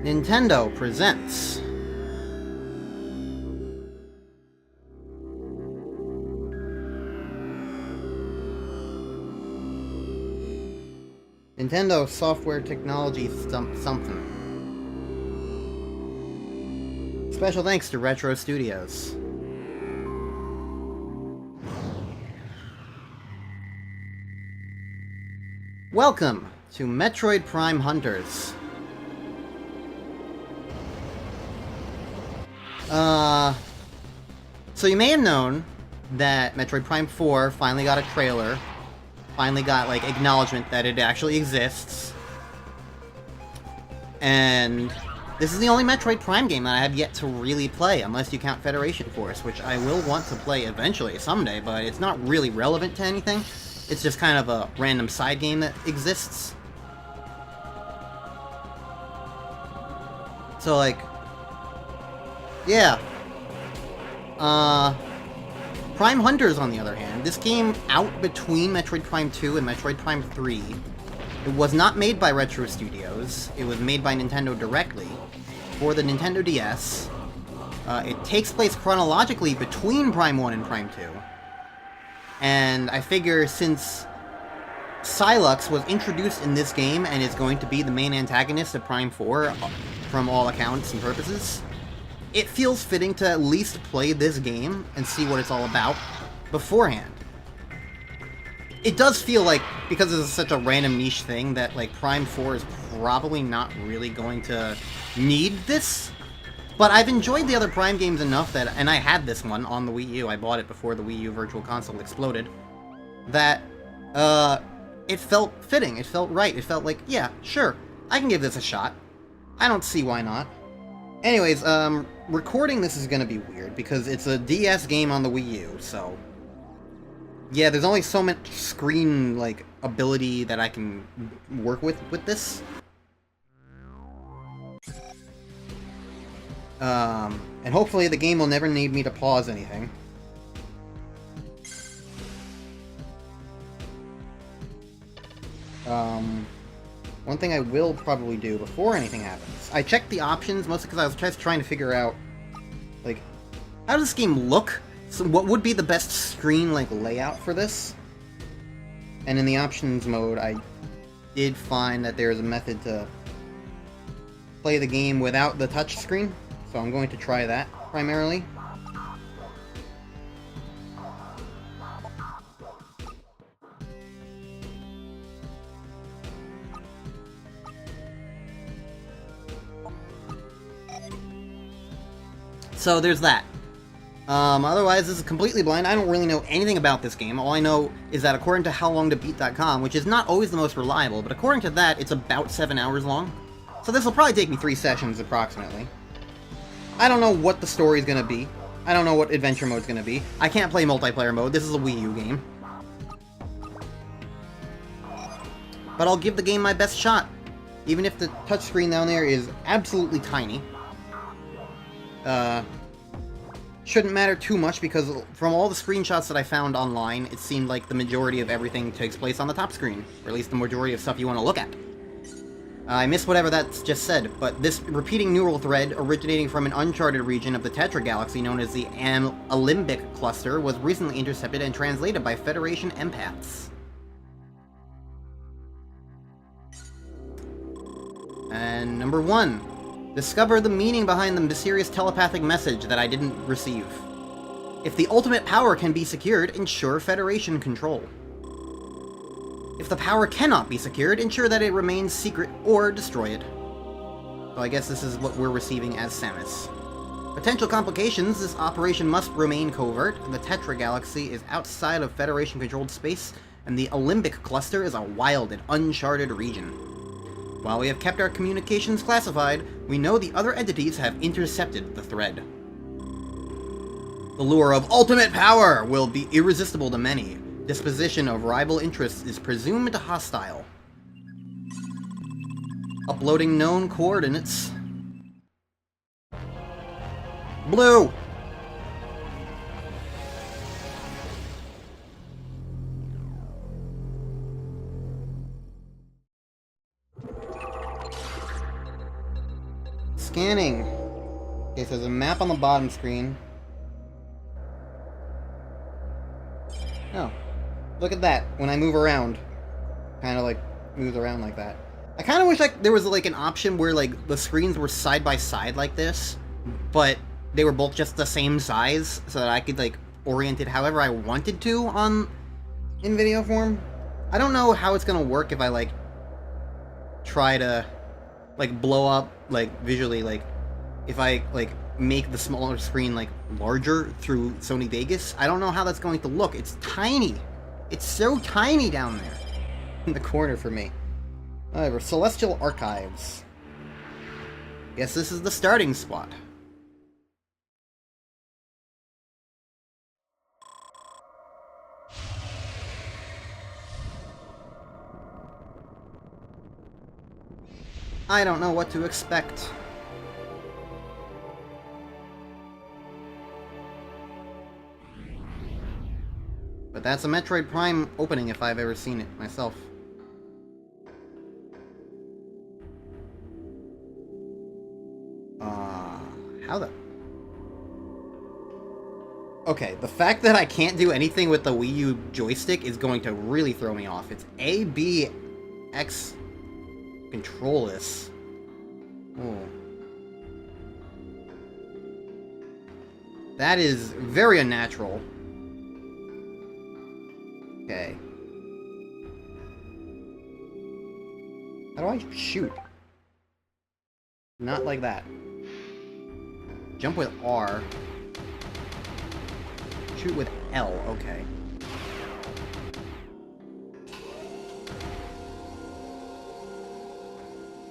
Nintendo presents Nintendo Software Technology something. Special thanks to Retro Studios. Welcome to Metroid Prime Hunters. So you may have known that Metroid Prime 4 finally got a trailer, finally got, like, acknowledgement that it actually exists. And this is the only Metroid Prime game that I have yet to really play, unless you count Federation Force, which I will want to play eventually, someday, but it's not really relevant to anything. It's just kind of a random side game that exists. So, like, yeah. Prime Hunters, on the other hand, this came out between Metroid Prime 2 and Metroid Prime 3. It was not made by Retro Studios. It was made by Nintendo directly for the Nintendo DS. It takes place chronologically between Prime 1 and Prime 2. And I figure since Sylux was introduced in this game and is going to be the main antagonist of Prime 4, from all accounts and purposes, it feels fitting to at least play this game and see what it's all about beforehand. It does feel like, because this is such a random niche thing, that like Prime 4 is probably not really going to need this. But I've enjoyed the other Prime games enough that, and I had this one on the Wii U, I bought it before the Wii U Virtual Console exploded, that, it felt fitting, it felt right, it felt like, yeah, sure, I can give this a shot. I don't see why not. Anyways, recording this is gonna be weird, because it's a DS game on the Wii U, so... yeah, there's only so much screen, like, ability that I can work with this. And hopefully the game will never need me to pause anything. One thing I will probably do before anything happens, I checked the options, mostly because I was just trying to figure out, like, how does this game look? So what would be the best screen, like, layout for this? And in the options mode, I did find that there is a method to play the game without the touch screen, so I'm going to try that, primarily. So there's that. Otherwise, this is completely blind. I don't really know anything about this game. All I know is that according to howlongtobeat.com, which is not always the most reliable, but according to that, it's about 7 hours long. So this will probably take me 3 sessions, approximately. I don't know what the story's gonna be. I don't know what adventure mode's gonna be. I can't play multiplayer mode. This is a Wii U game. But I'll give the game my best shot. Even if the touchscreen down there is absolutely tiny. Shouldn't matter too much, because from all the screenshots that I found online, it seemed like the majority of everything takes place on the top screen. Or at least the majority of stuff you want to look at. I missed whatever that's just said, but this repeating neural thread, originating from an uncharted region of the Tetra Galaxy known as the Alimbic Cluster, was recently intercepted and translated by Federation empaths. And number 1. Discover the meaning behind the mysterious telepathic message that I didn't receive. If the ultimate power can be secured, ensure Federation control. If the power cannot be secured, ensure that it remains secret or destroy it. So I guess this is what we're receiving as Samus. Potential complications: this operation must remain covert. The Tetra Galaxy is outside of Federation-controlled space, and the Alimbic Cluster is a wild and uncharted region. While we have kept our communications classified, we know the other entities have intercepted the thread. The lure of ultimate power will be irresistible to many. Disposition of rival interests is presumed hostile. Uploading known coordinates. Blue! Scanning. Okay, so there's a map on the bottom screen. Oh. Look at that. When I move around. Kind of like moves around like that. I kind of wish like there was like an option where like the screens were side by side like this, but they were both just the same size so that I could like orient it however I wanted to in video form. I don't know how it's gonna work if I like try to like blow up like visually, like if I like make the smaller screen like larger through Sony Vegas. I don't know how that's going to look. It's tiny. It's so tiny down there in the corner for me. Whatever. Celestial Archives. Guess this is the starting spot. I don't know what to expect. But that's a Metroid Prime opening if I've ever seen it myself. How the... Okay, the fact that I can't do anything with the Wii U joystick is going to really throw me off. It's A, B, X... Control this. Oh. That is very unnatural. Okay. How do I shoot? Not like that. Jump with R. Shoot with L, okay.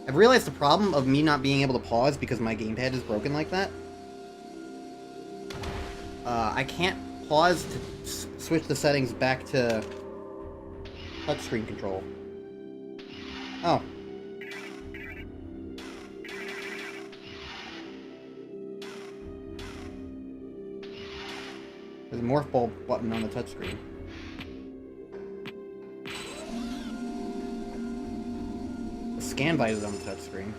I've realized the problem of me not being able to pause because my gamepad is broken like that. I can't pause to switch the settings back to touchscreen control. Oh. There's a morph ball button on the touchscreen. The scan visor on the touchscreen.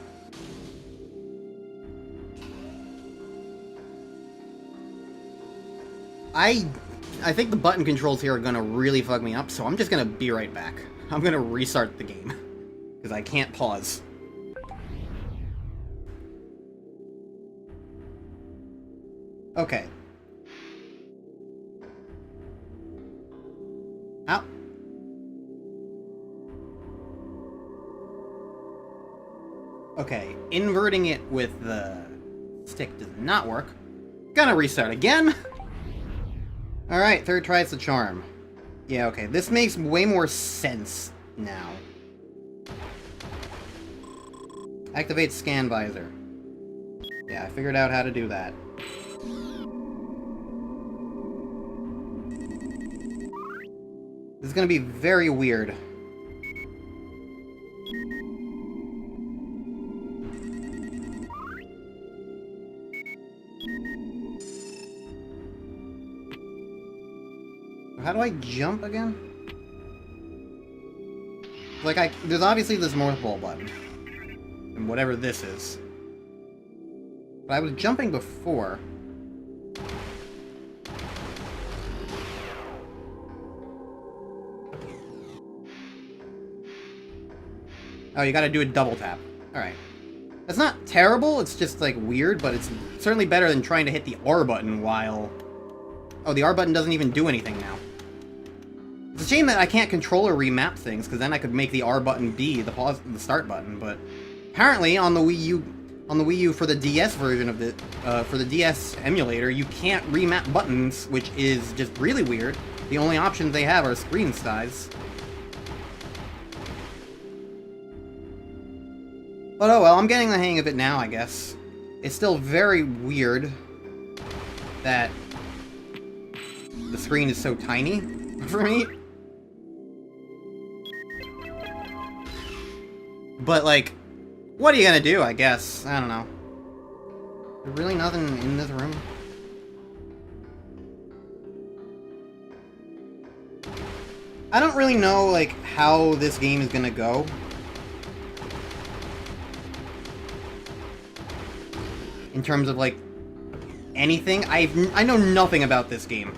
I think the button controls here are gonna really fuck me up, so I'm just gonna be right back. I'm gonna restart the game. Because I can't pause. Okay. Ow. Okay, inverting it with the stick does not work. Gonna restart again. Alright, third try's the charm. Yeah, okay, this makes way more sense now. Activate scan visor. Yeah, I figured out how to do that. This is gonna be very weird. How do I jump again? Like, there's obviously this morph ball button. And whatever this is. But I was jumping before. Oh, you gotta do a double tap. Alright. That's not terrible, it's just, like, weird, but it's certainly better than trying to hit the R button while... Oh, the R button doesn't even do anything now. It's a shame that I can't controller remap things, because then I could make the R button be the pause, the start button, but... Apparently, on the Wii U for the DS version of the, for the DS emulator, you can't remap buttons, which is just really weird. The only options they have are screen size. But oh well, I'm getting the hang of it now, I guess. It's still very weird that the screen is so tiny for me. But, like, what are you gonna do, I guess? I don't know. There's really nothing in this room. I don't really know, like, how this game is gonna go. in terms of, like, anything. I know nothing about this game.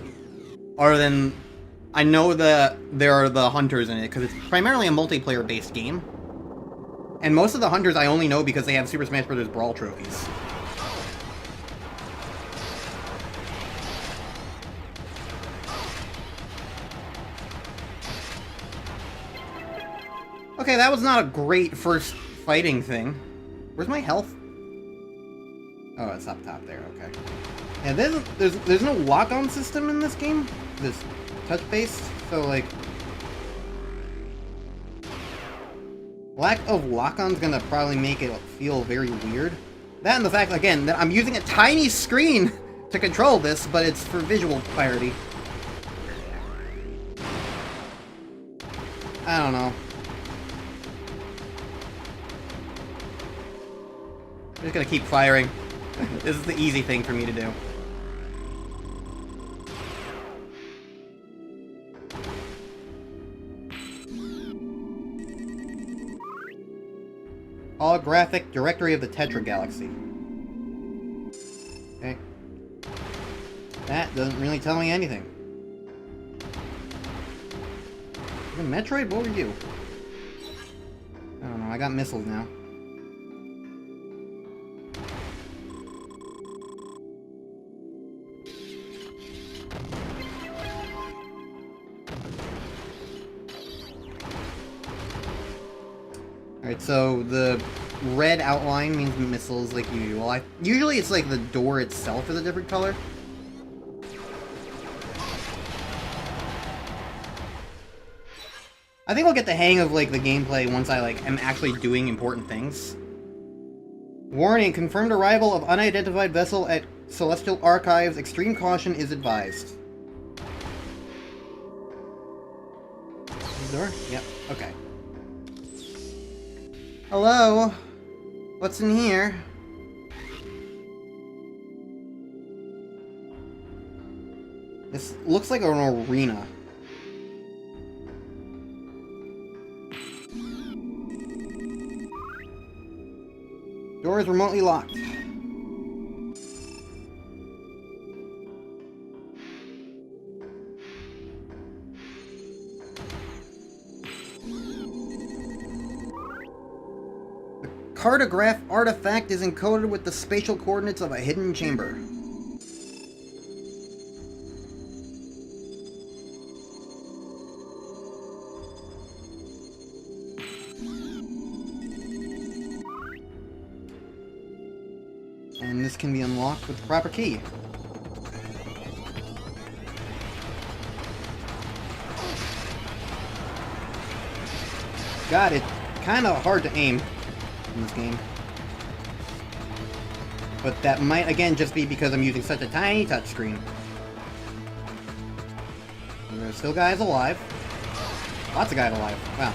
Other than, I know that there are the hunters in it, because it's primarily a multiplayer-based game. And most of the hunters I only know because they have Super Smash Bros. Brawl trophies. Okay, that was not a great first fighting thing. Where's my health? Oh, it's up top there, okay. Yeah, there's no lock-on system in this game. This touch-based, so like... lack of lock-on's gonna probably make it feel very weird. That and the fact, again, that I'm using a tiny screen to control this, but it's for visual clarity. I don't know. I'm just gonna keep firing. This is the easy thing for me to do. Holographic Directory of the Tetra Galaxy. Okay. That doesn't really tell me anything. Metroid? What were you? I don't know, I got missiles now. Alright, so the red outline means missiles like usual. Usually it's like the door itself is a different color. I think I'll get the hang of like the gameplay once I like am actually doing important things. Warning, confirmed arrival of unidentified vessel at Celestial Archives. Extreme caution is advised. Door? Yep, okay. Hello? What's in here? This looks like an arena. Door is remotely locked. Cartograph artifact is encoded with the spatial coordinates of a hidden chamber. And this can be unlocked with the proper key. God, it's kind of hard to aim in this game. But that might, again, just be because I'm using such a tiny touchscreen. There's still guys alive. Lots of guys alive. Wow.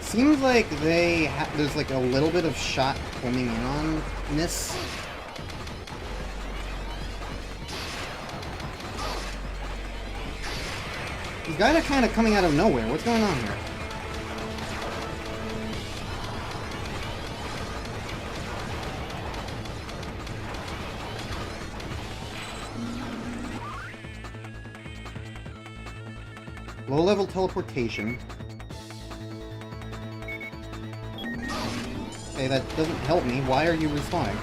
Seems like there's like a little bit of shot coming in on this. These guys are kind of coming out of nowhere. What's going on here? Low-level teleportation. Okay, that doesn't help me. Why are you respawning?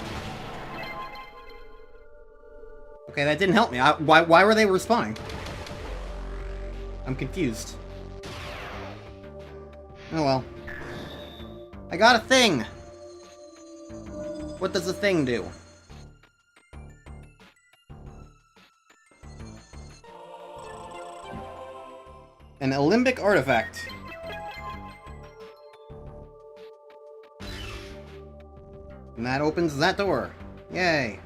Okay, that didn't help me. Why were they respawning? I'm confused. Oh well. I got a thing! What does the thing do? An Olympic artifact. And that opens that door. Yay.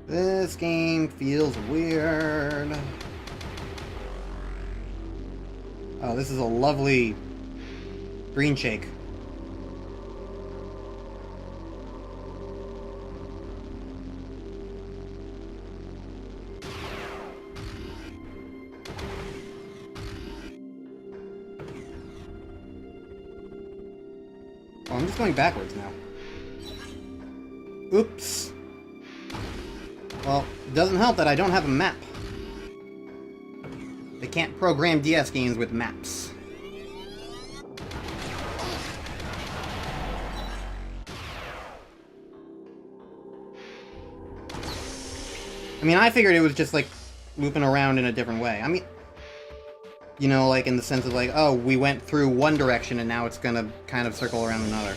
This game feels weird. Oh, this is a lovely green shake. Oh, I'm just going backwards now. Oops. Well, it doesn't help that I don't have a map. They can't program DS games with maps. I mean, I figured it was just, like, looping around in a different way. I mean, you know, like, in the sense of, like, oh, we went through one direction and now it's gonna kind of circle around another.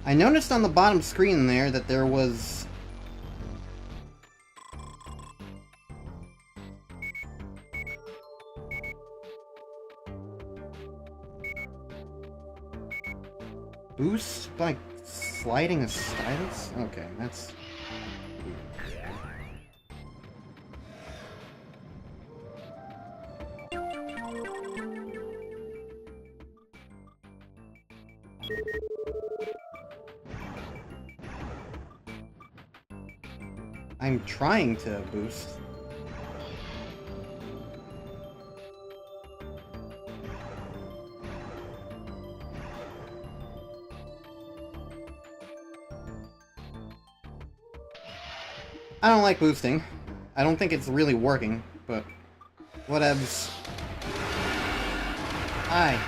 I noticed on the bottom screen there that there was... boost by sliding a stylus? Okay, that's... I'm trying to boost. I don't like boosting. I don't think it's really working, but whatevs. Hi.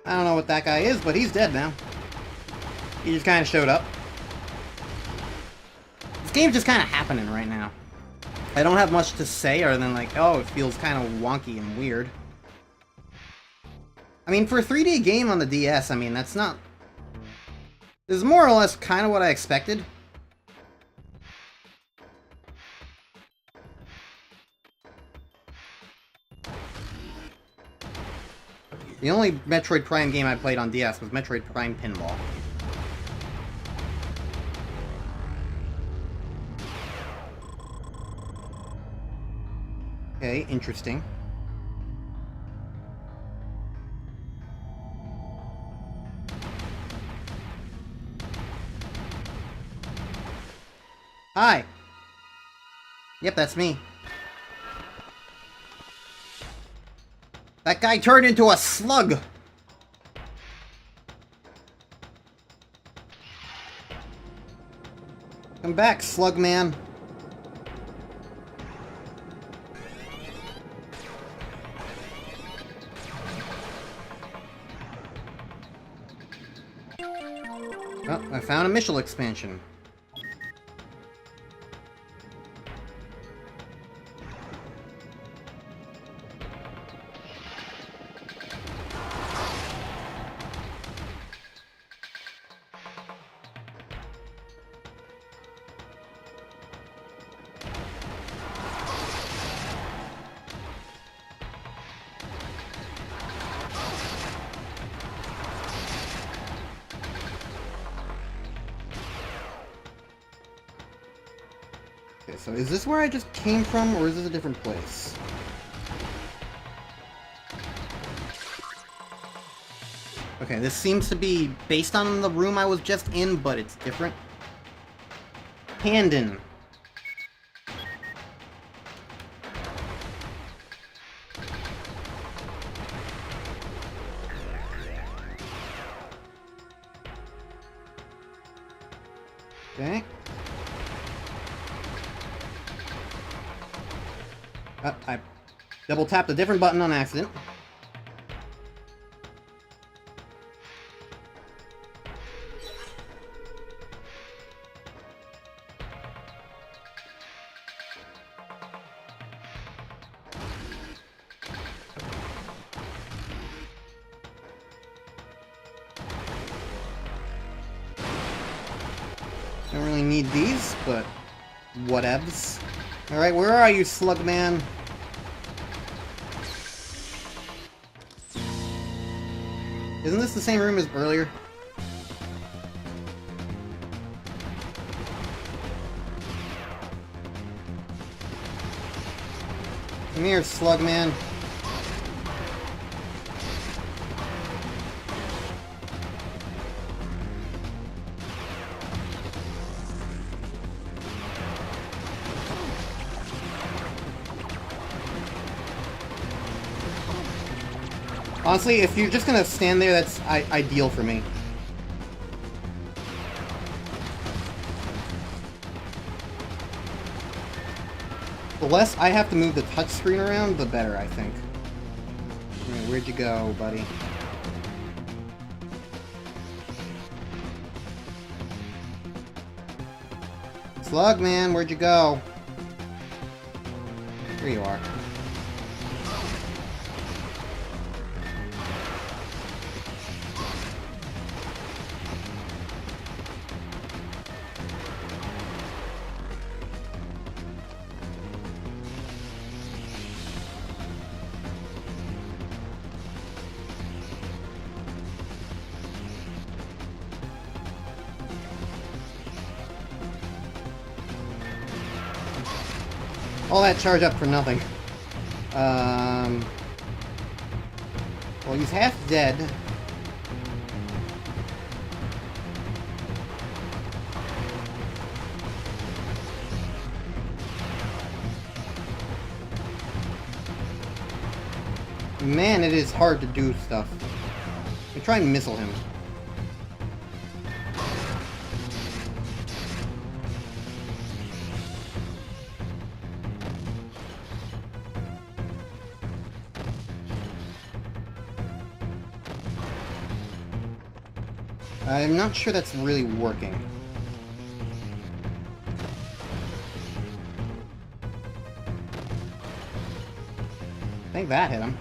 I don't know what that guy is, but he's dead now. He just kind of showed up. This game's just kind of happening right now. I don't have much to say other than like, oh, it feels kind of wonky and weird. I mean, for a 3D game on the DS, I mean, that's not... This is more or less kind of what I expected. The only Metroid Prime game I played on DS was Metroid Prime Pinball. Okay, interesting. Hi! Yep, that's me. That guy turned into a slug! Come back, slug man. Oh, I found a Michel expansion. Okay, so is this where I just came from, or is this a different place? Okay, this seems to be based on the room I was just in, but it's different. Handon. Okay. I double tapped a different button on accident. Don't really need these, but whatevs. Alright, where are you, Slugman? Isn't this the same room as earlier? Come here, Slugman. Honestly, if you're just gonna stand there, that's ideal for me. The less I have to move the touchscreen around, the better, I think. Alright, where'd you go, buddy? Slugman, where'd you go? Here you are. All that charge up for nothing. Well, he's half dead. Man, it is hard to do stuff. I try and missile him. I'm not sure that's really working. I think that hit him.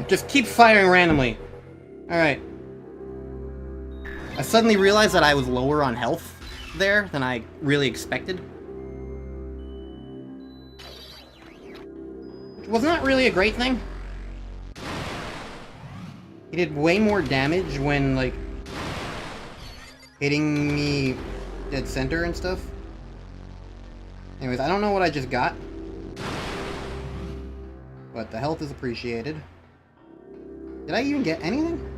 Just keep firing randomly. Alright. I suddenly realized that I was lower on health there than I really expected. Which was not really a great thing. He did way more damage when, like, hitting me dead center and stuff. Anyways, I don't know what I just got. But the health is appreciated. Did I even get anything?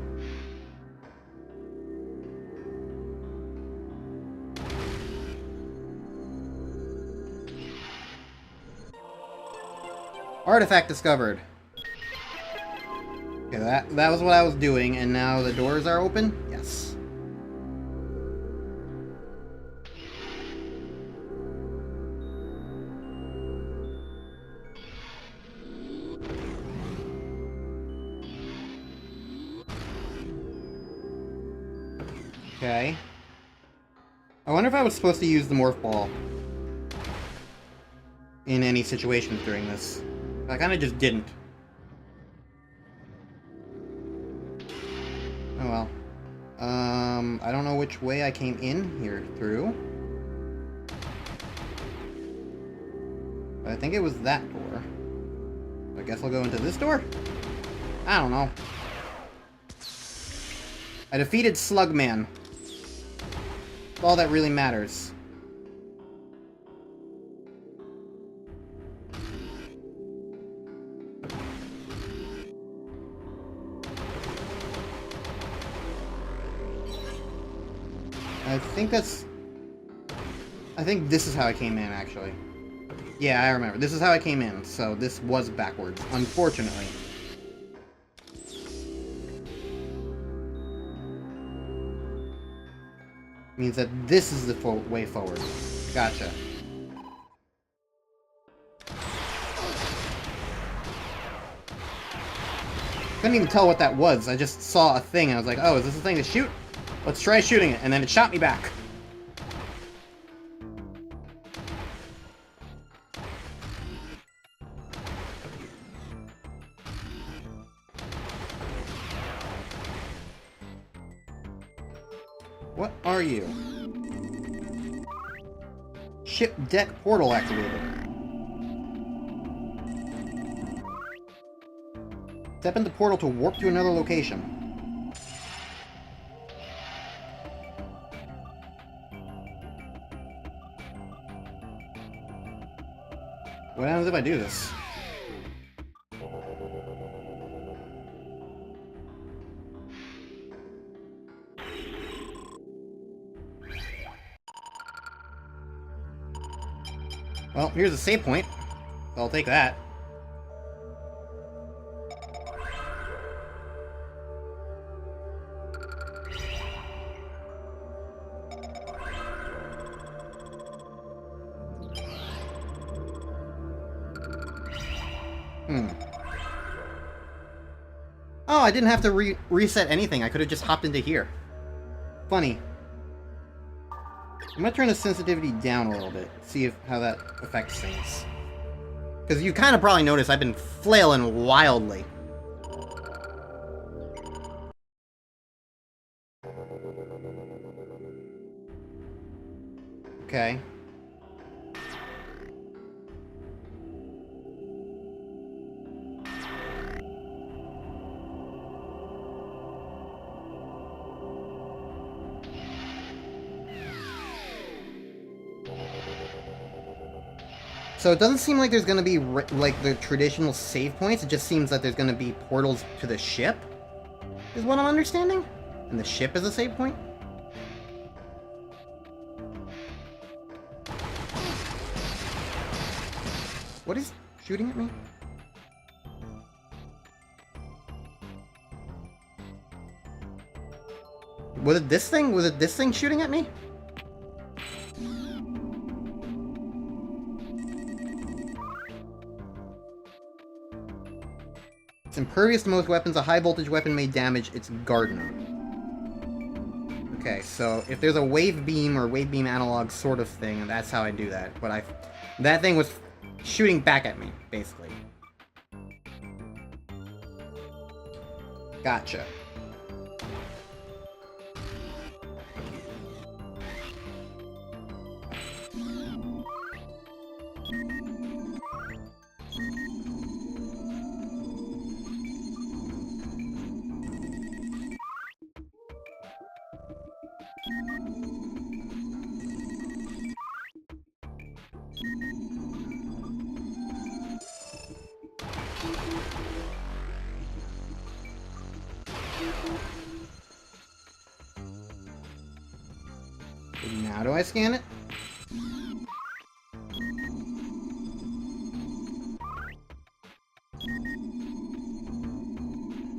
Artifact discovered. Okay, that was what I was doing, and now the doors are open? Yes. Okay. I wonder if I was supposed to use the morph ball in any situations during this. I kind of just didn't. Oh well. I don't know which way I came in here through. But I think it was that door. I guess I'll go into this door? I don't know. I defeated Slugman. That's all that really matters. I think this is how I came in, actually. Yeah, I remember. This is how I came in, so this was backwards, unfortunately. Means that this is the way forward. Gotcha. Couldn't even tell what that was. I just saw a thing and I was like, oh, is this a thing to shoot? Let's try shooting it. And then it shot me back. What are you? Ship deck portal activated. Step into portal to warp to another location. What happens if I do this? Well, here's a save point. So I'll take that. Oh, I didn't have to reset anything. I could have just hopped into here. Funny. I'm gonna turn the sensitivity down a little bit, see how that affects things. Because you kind of probably noticed I've been flailing wildly. Okay. So it doesn't seem like there's going to be, like, the traditional save points. It just seems that there's going to be portals to the ship, is what I'm understanding? And the ship is a save point? What is shooting at me? Was it this thing? Was it this thing shooting at me? It's impervious to most weapons. A high voltage weapon may damage its garden. Okay, so if there's a wave beam or wave beam analog sort of thing, that's how I do that. But that thing was shooting back at me, basically. Gotcha. Now do I scan it?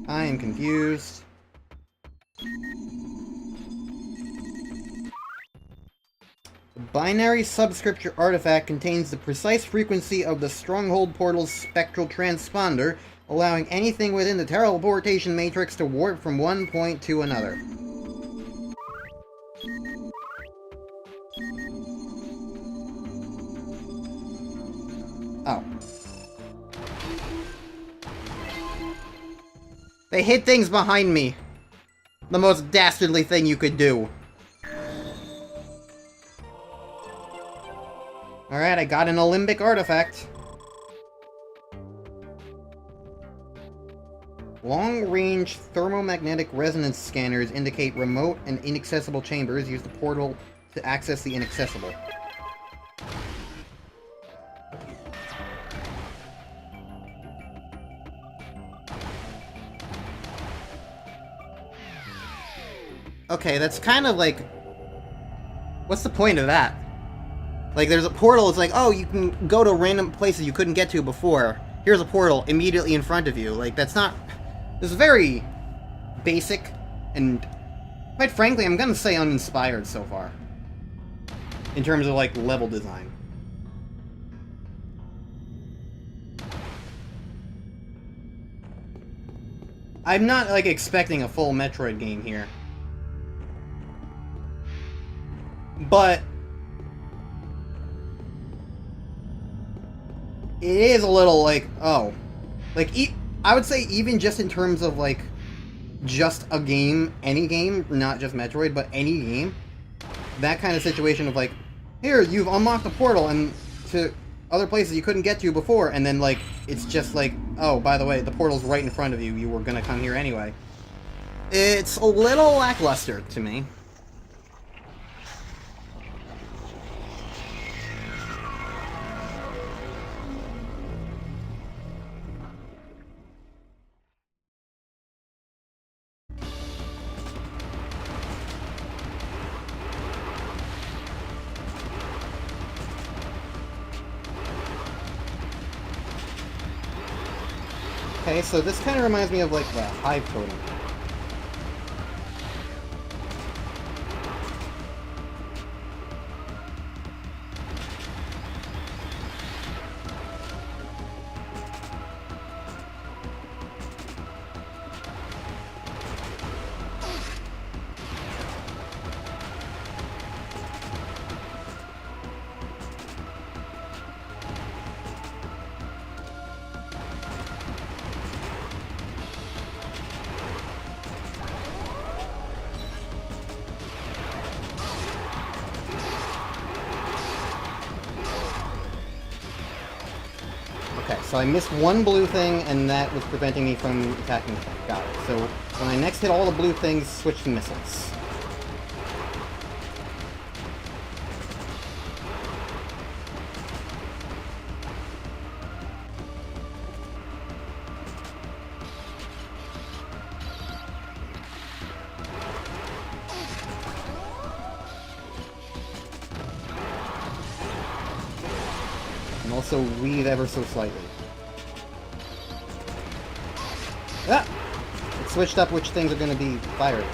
I am confused. The binary subscripture artifact contains the precise frequency of the Stronghold Portal's spectral transponder, allowing anything within the teleportation matrix to warp from one point to another. Oh. They hid things behind me. The most dastardly thing you could do. Alright, I got an Alembic artifact. Long-range thermomagnetic resonance scanners indicate remote and inaccessible chambers. Use the portal to access the inaccessible. Okay, that's kind of like... What's the point of that? Like, there's a portal, it's like, oh, you can go to random places you couldn't get to before. Here's a portal immediately in front of you. Like, that's not... This is very basic, and quite frankly, I'm gonna say uninspired so far. In terms of, like, level design. I'm not, like, expecting a full Metroid game here. But it is a little like, oh. Like, I would say even just in terms of, like, just a game, any game, not just Metroid, but any game, that kind of situation of like, here, you've unlocked a portal and to other places you couldn't get to before, and then like, it's just like, oh, by the way, the portal's right in front of you, you were gonna come here anyway. It's a little lackluster to me. Okay, so this kind of reminds me of, like, the hive totem. Okay, so I missed one blue thing, and that was preventing me from attacking the thing. Got it. So when I next hit all the blue things, switch to missiles. And also weave ever so slightly. Ah! It switched up which things are going to be fired.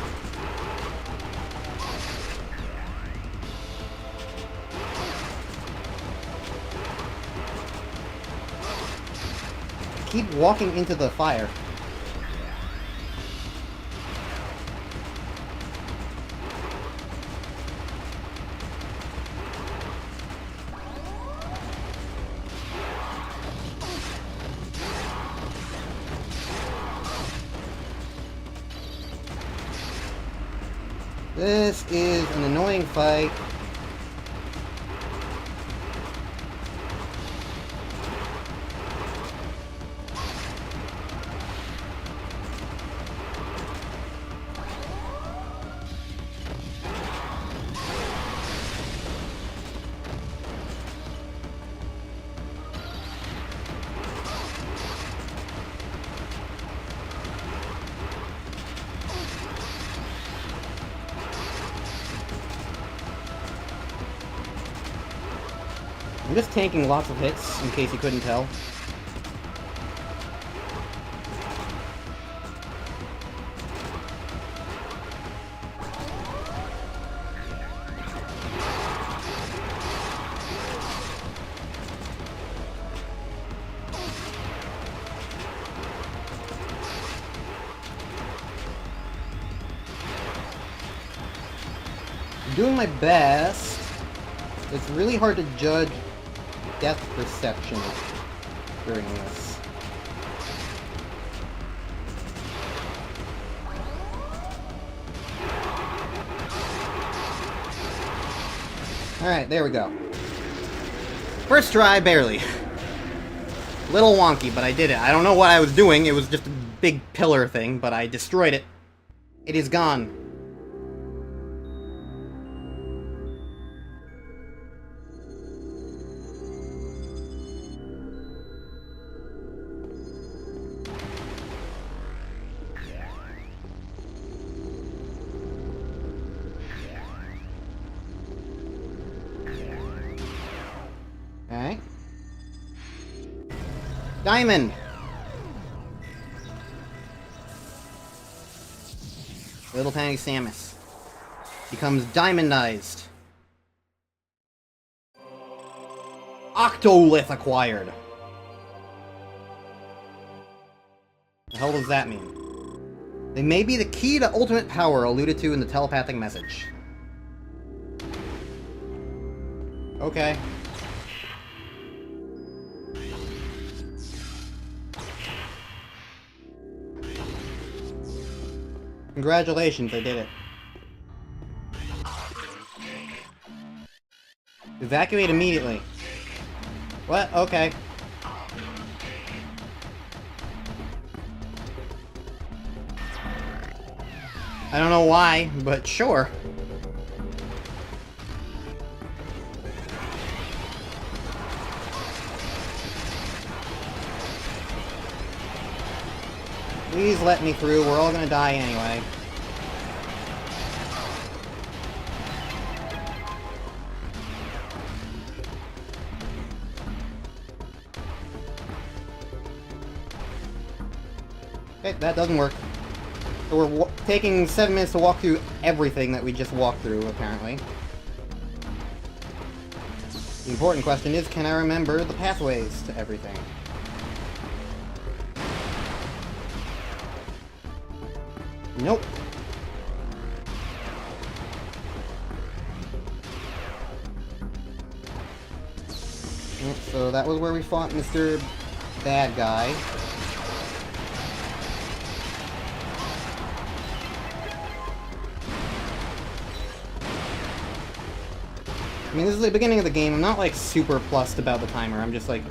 Keep walking into the fire. This is an annoying fight. I'm just tanking lots of hits, in case you couldn't tell. I'm doing my best. It's really hard to judge depth perception during this. Alright, there we go. First try, barely. Little wonky, but I did it. I don't know what I was doing, it was just a big pillar thing, but I destroyed it. It is gone. Okay. Diamond! Little Tiny Samus becomes diamondized. Octolith acquired. The hell does that mean? They may be the key to ultimate power alluded to in the telepathic message. Okay. Congratulations, I did it. Evacuate immediately. What? Okay. I don't know why, but sure. Please let me through, we're all gonna die anyway. Okay, that doesn't work. So we're taking 7 minutes to walk through everything that we just walked through, apparently. The important question is, can I remember the pathways to everything? Nope. Yep, so that was where we fought Mr. Bad Guy. I mean, this is the beginning of the game. I'm not, like, super plussed about the timer. I'm just, like...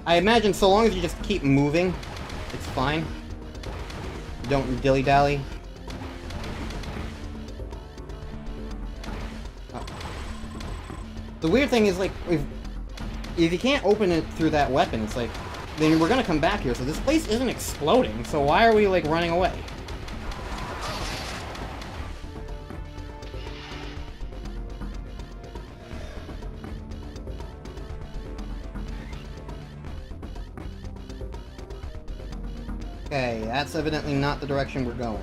I imagine so long as you just keep moving, it's fine. Don't dilly-dally. Oh. The weird thing is, like, if you can't open it through that weapon, it's like... Then we're gonna come back here, so this place isn't exploding, so why are we, like, running away? Okay, that's evidently not the direction we're going.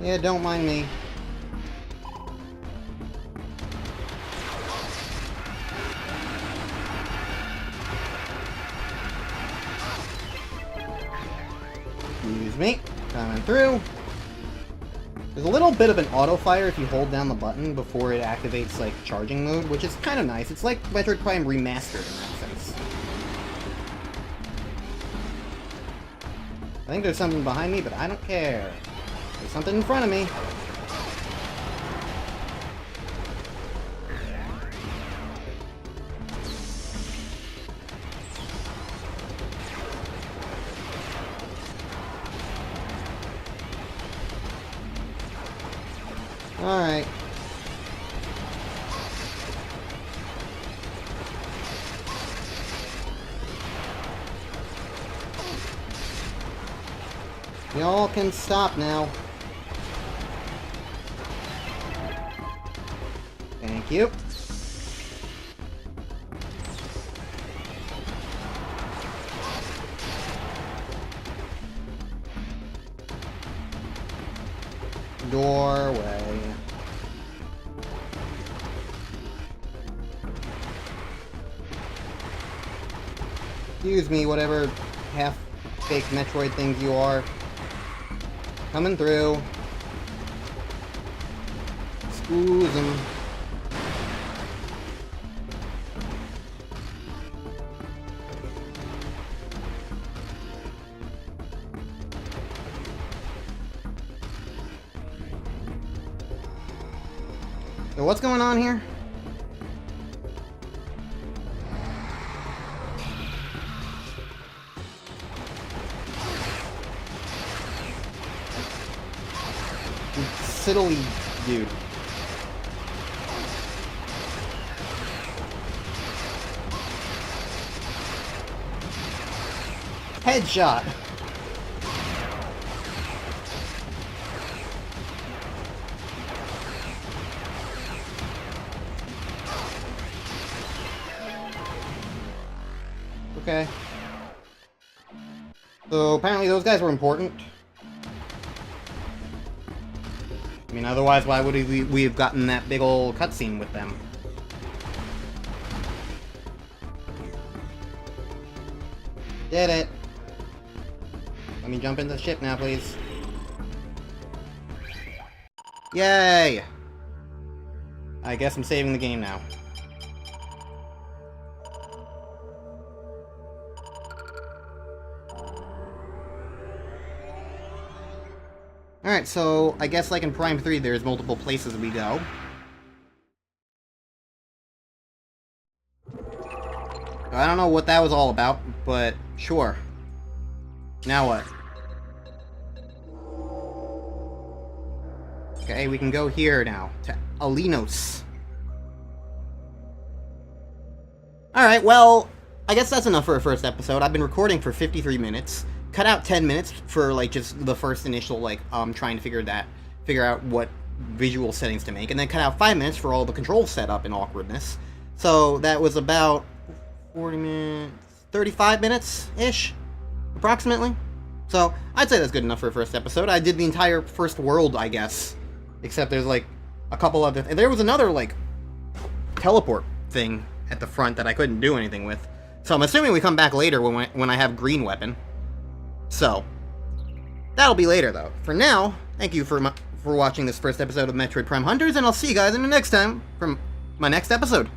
Yeah, don't mind me. Excuse me. Coming through. There's a little bit of an auto-fire if you hold down the button before it activates, like, charging mode, which is kind of nice. It's like Metroid Prime Remastered in that sense. I think there's something behind me, but I don't care. There's something in front of me. Alright. Y'all can stop now. Thank you. Doorway. Excuse me, whatever half-baked Metroid things you are. Coming through. Excuse them. So what's going on here? Siddly dude. Headshot. Okay. So apparently those guys were important. I mean, otherwise, why would we have gotten that big ol' cutscene with them? Did it. Let me jump into the ship now, please. Yay! I guess I'm saving the game now. Alright, so I guess like in Prime 3, there's multiple places we go. I don't know what that was all about, but sure. Now what? Okay, we can go here now, to Alinos. Alright, well, I guess that's enough for a first episode. I've been recording for 53 minutes. Cut out 10 minutes for, like, just the first initial, like, trying to figure out what visual settings to make, and then cut out 5 minutes for all the control setup and awkwardness. So, that was about 40 minutes, 35 minutes-ish, approximately. So, I'd say that's good enough for a first episode. I did the entire first world, I guess. Except there's, like, a couple other... And there was another, like, teleport thing at the front that I couldn't do anything with. So I'm assuming we come back later when I have green weapon. So, that'll be later, though. For now, thank you for watching this first episode of Metroid Prime Hunters, and I'll see you guys in the next time from my next episode.